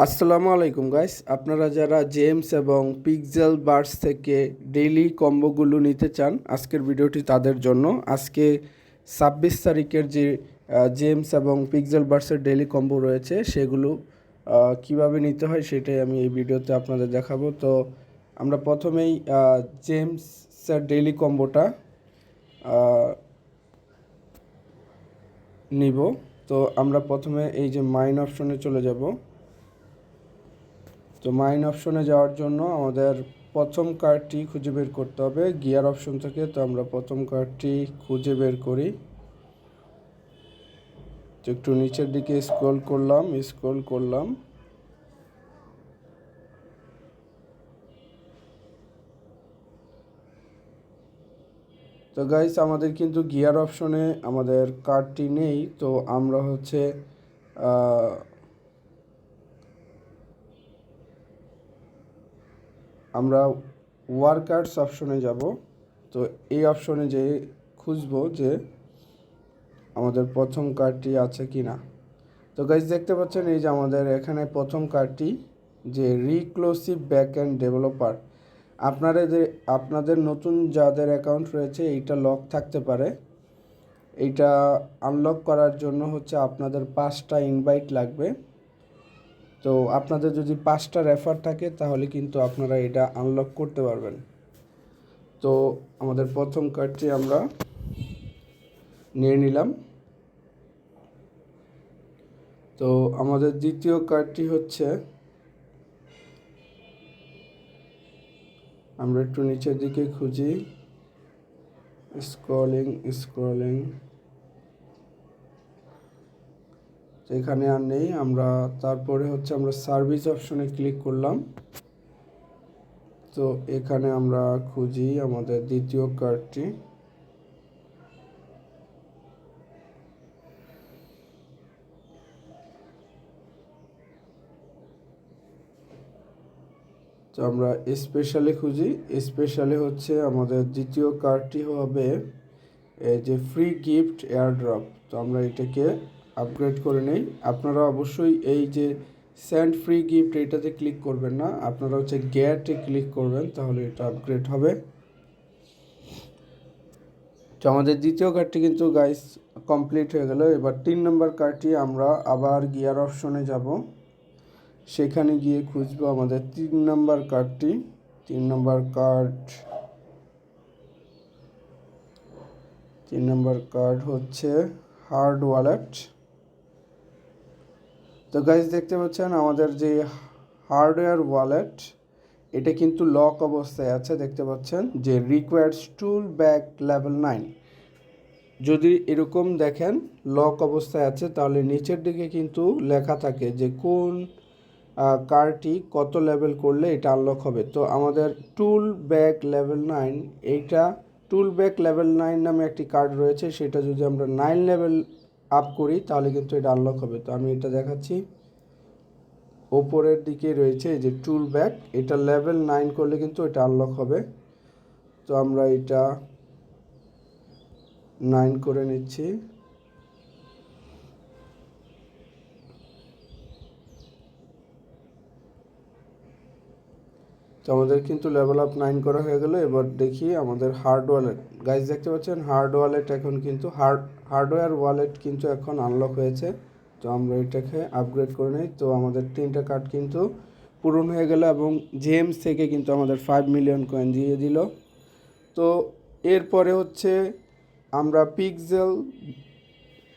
আসসালামু আলাইকুম গাইস, আপনারা যারা জেমস এবং পিক্সেল বার্স থেকে ডেইলি কম্বোগুলো নিতে চান, আজকের ভিডিওটি তাদের জন্য। আজকে 26 তারিখের যে জেমস এবং পিক্সেল বার্সের ডেইলি কম্বো রয়েছে সেগুলো কিভাবে নিতে হয় সেটাই আমি এই ভিডিওতে আপনাদের দেখাবো। তো আমরা প্রথমেই জেমসের ডেইলি কম্বোটা নিব। তো আমরা প্রথমে এই যে মাইন অপশনে চলে যাব। তো মাইন অপশনে যাওয়ার জন্য আমাদের প্রথম কার্ডটি খুঁজে বের করতে হবে গিয়ার অপশন থেকে। তো আমরা প্রথম কার্ডটি খুঁজে বের করি। তো একটু নিচের দিকে স্ক্রল করলাম। তো গাইস, আমাদের কিন্তু গিয়ার অপশনে আমাদের কার্ডটি নেই। তো আমরা আমরা ওয়ার্কার্স অপশনে যাব। তো এই অপশনে যে খুঁজবো যে আমাদের প্রথম কার্ডটি আছে কি না। তো গাইস, দেখতে পাচ্ছেন এই যে আমাদের এখানে প্রথম কার্ডটি যে রিক্লোসিভ ব্যাকএন্ড ডেভেলপার। আপনাদের নতুন যাদের অ্যাকাউন্ট রয়েছে এইটা লক থাকতে পারে। এইটা আনলক করার জন্য আপনাদের 5টা ইনভাইট লাগবে। তো আপনাদের যদি 5টা রেফার থাকে তাহলে কিন্তু আপনারা এটা আনলক করতে পারবেন। তো আমাদের প্রথম কার্ডটি আমরা নিয়ে নিলাম। তো আমাদের দ্বিতীয় কার্ডটি আমরা একটু নিচের দিকে খুঁজি, স্ক্রলিং এখানে আর নেই। তারপরে আমরা সার্ভিস অপশনে ক্লিক করলাম। তো এখানে আমরা খুঁজি আমাদের দ্বিতীয় কার্ডটি। তো আমরা স্পেশালি খুঁজি। স্পেশালি আমাদের দ্বিতীয় কার্ডটি হবে এই যে ফ্রি গিফট এয়ারড্রপ। তো আমরা এটাকে আপগ্রেড করে নেই। আপনারা অবশ্যই এই যে সেন্ড ফ্রি গিফট এটাতে ক্লিক করবেন না, আপনারা গেটে ক্লিক করবেন, তাহলে এটা আপগ্রেড হবে। তো আমাদের দ্বিতীয় কার্ডটি কিন্তু গাইস কমপ্লিট হয়ে গেল। এবার 3 নম্বর কার্ডটি আমরা আবার গিয়ার অপশনে যাব। সেখানে গিয়ে খুঁজবো আমাদের 3 নম্বর কার্ডটি। 3 নম্বর কার্ড হার্ড ওয়ালেট। তো গাইস, দেখতে পাচ্ছেন আমাদের যে হার্ডওয়্যার ওয়ালেট এটা কিন্তু লক অবস্থায় আছে। দেখতে পাচ্ছেন যে রিকোয়ার্ডস টুল ব্যাক লেভেল 9। যদি এরকম দেখেন লক অবস্থায় আছে, তাহলে নিচের দিকে কিন্তু লেখা থাকে যে কোন কার্ডটি কত লেভেল করলে এটা আনলক হবে। তো আমাদের টুল ব্যাক লেভেল 9, এইটা টুল ব্যাক লেভেল 9 নামে একটি কার্ড রয়েছে। সেটা যদি আমরা 9 লেভেল আপ করি তাহলে কিন্তু এটা আনলক হবে। তো আমি এটা দেখাচ্ছি। ওপরের দিকে রয়েছে এই যে টুল ব্যাক, এটা লেভেল 9 করলে কিন্তু এটা আনলক হবে। তো আমরা এটা 9 করে নিচ্ছি। তো আমাদের কিন্তু লেভেল আপ 9 করা হয়ে গেল। এবার দেখি আমাদের হার্ড ওয়ালেট। গাইজ, দেখতে পাচ্ছেন হার্ড ওয়ালেট এখন কিন্তু হার্ডওয়্যার ওয়ালেট কিন্তু এখন আনলক হয়েছে। তো আমরা এটাকে আপগ্রেড করে নিই। তো আমাদের 3টা কার্ড কিন্তু পূরণ হয়ে গেল এবং জেমস থেকে কিন্তু আমাদের 5 মিলিয়ন কয়েন দিয়ে দিল। তো এরপরে আমরা পিক্সেল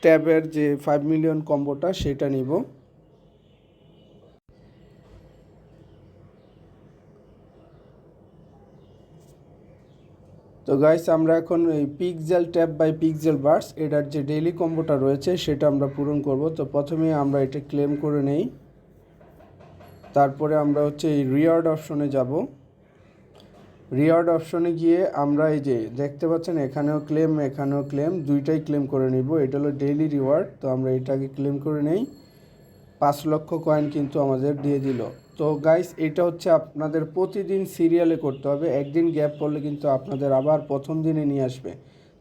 ট্যাবের যে 5 মিলিয়ন কম্বোটা সেটা নিব। তো গাইস, আমরা এখন এই pixel tab by pixel bars এটার যে ডেইলি কম্বোটা রয়েছে সেটা আমরা পূরণ করব। তো প্রথমে আমরা এটা ক্লেম করে নেই। তারপরে আমরা এই রিওয়ার্ড অপশনে যাব। রিওয়ার্ড অপশনে গিয়ে আমরা এই যে দেখতে পাচ্ছেন এখানেও ক্লেম দুইটাই ক্লেম করে নিব। এটা হলো ডেইলি রিওয়ার্ড। তো আমরা এটাকে ক্লেম করে নেই। 5 লক্ষ কয়েন কিন্তু আমাদের দিয়ে দিল। তো গাইস, এটা আপনাদের প্রতিদিন সিরিয়ালে করতে হবে। একদিন গ্যাপ পড়লে কিন্তু আপনাদের আবার প্রথম দিনে নিয়ে আসবে।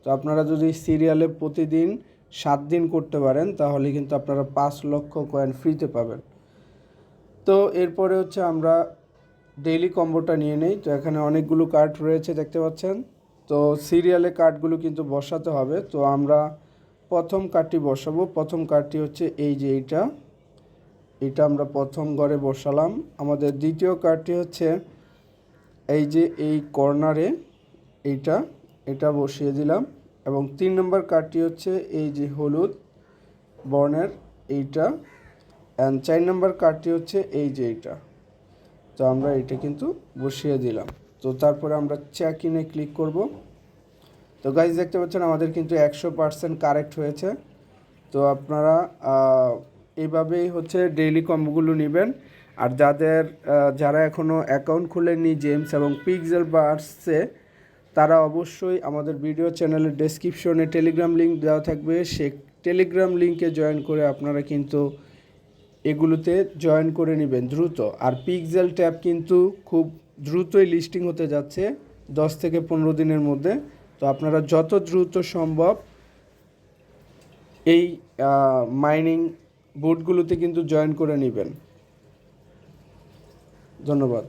তো আপনারা যদি সিরিয়ালে প্রতিদিন 7 দিন করতে পারেন তাহলে কিন্তু আপনারা 5 লক্ষ কয়েন ফ্রিতে পাবেন। তো এরপরে হচ্ছে আমরা ডেইলি কম্বোটা নিয়ে নেই। তো এখানে অনেকগুলো কার্ড রয়েছে দেখতে পাচ্ছেন। তো সিরিয়ালে কার্ডগুলো কিন্তু বসাতে হবে। তো আমরা প্রথম কার্ডটি বসাবো। প্রথম কার্ডটি হচ্ছে এই যে এটা আমরা প্রথম ঘরে বসালাম। আমাদের দ্বিতীয় কার্ডটি হচ্ছে এই যে এই কর্নারে এটা বসিয়ে দিলাম। এবং 3 নম্বর কার্ডটি হচ্ছে এই যে হলুদ বর্ণের এইটা। অ্যান্ড 4 নম্বর কার্ডটি হচ্ছে এই যে এইটা। তো আমরা এটা কিন্তু বসিয়ে দিলাম। তো তারপরে আমরা চেক ইনে ক্লিক করব। তো গাইজ দেখতে পাচ্ছেন আমাদের কিন্তু 100% কারেক্ট হয়েছে। তো আপনারা এইভাবেই হচ্ছে ডেইলি কম্বোগুলো নেবেন। আর যারা এখনও অ্যাকাউন্ট খুলেননি জেমস এবং পিক্সেল বার্সে, তারা অবশ্যই আমাদের ভিডিও চ্যানেলের ডেসক্রিপশনে টেলিগ্রাম লিঙ্ক দেওয়া থাকবে। সে টেলিগ্রাম লিঙ্কে জয়েন করে আপনারা কিন্তু এগুলোতে জয়েন করে নেবেন দ্রুত। আর পিক্সেল ট্যাব কিন্তু খুব দ্রুতই লিস্টিং হতে যাচ্ছে 10 থেকে 15 দিনের মধ্যে। তো আপনারা যত দ্রুত সম্ভব এই মাইনিং বুটগুলোতে কিন্তু জয়েন করে নেবেন। ধন্যবাদ।